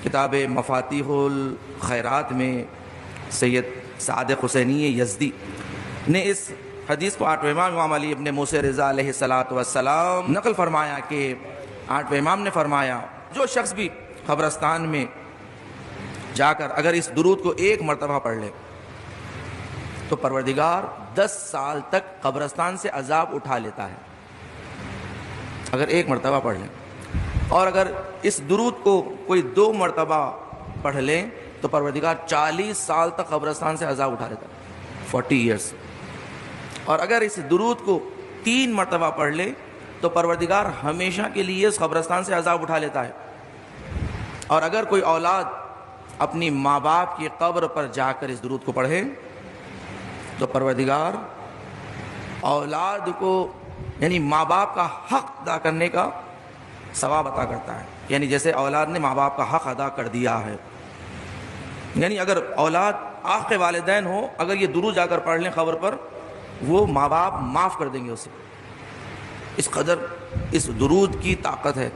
کتاب مفاتیح الخیرات میں سید صادق حسینی یزدی نے اس حدیث کو 8ویں امام علی ابن موسیٰ رضا علیہ السلام نقل فرمایا کہ 8ویں امام نے فرمایا جو شخص بھی قبرستان میں جا کر اگر اس درود کو ایک مرتبہ پڑھ لے تو پروردگار 10 سال تک قبرستان سے عذاب اٹھا لیتا ہے، اگر ایک مرتبہ پڑھ لیں۔ اور اگر اس درود کو کوئی 2 مرتبہ پڑھ لیں تو پروردگار 40 سال تک قبرستان سے عذاب اٹھا لیتا ہے، 40 ایئرس۔ اور اگر اس درود کو 3 مرتبہ پڑھ لے تو پروردگار ہمیشہ کے لیے اس قبرستان سے عذاب اٹھا لیتا ہے۔ اور اگر کوئی اولاد اپنی ماں باپ کی قبر پر جا کر اس درود کو پڑھے تو پروردگار اولاد کو یعنی ماں باپ کا حق ادا کرنے کا ثواب عطا کرتا ہے، یعنی جیسے اولاد نے ماں باپ کا حق ادا کر دیا ہے۔ یعنی اگر اولاد آق والدین ہو، اگر یہ درود جا کر پڑھ لیں قبر پر، وہ ماں باپ معاف کر دیں گے اسے۔ اس قدر اس درود کی طاقت ہے،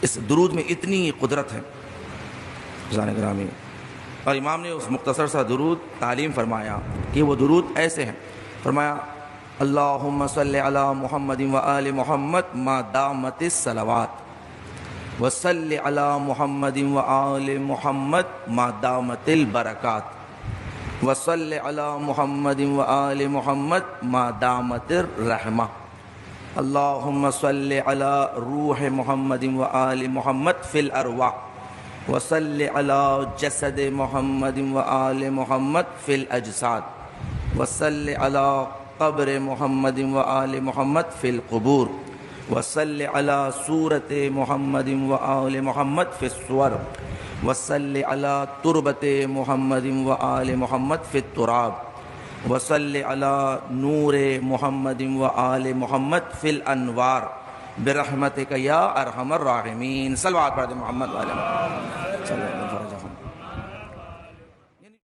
اس درود میں اتنی قدرت ہے عزیزان گرامی۔ اور امام نے اس مختصر سا درود تعلیم فرمایا کہ وہ درود ایسے ہیں، فرمایا اللہم صلی علی محمد و آل محمد ما دامت الصلوات وصلی علی محمد و آل محمد ما دامت البرکات وصلی علی محمد و آل محمد ما دامت الرحمہ اللہم صلی علی روح محمد و آل محمد فی الارواح وصلی علی جسد محمد و آل محمد فی الاجساد وصلی علی قبر محمد و آل محمد فی القبور وصلی علی صورت محمد و آل محمد فی الصور وصلی علی تربت محمد و آل محمد فی التراب وصلی علی نور محمد و آل محمد فی الانوار برحمتک یا ارحم الراحمین۔ صلوات پڑھ دیں محمد و آل محمد صلی اللہ علیہ وسلم۔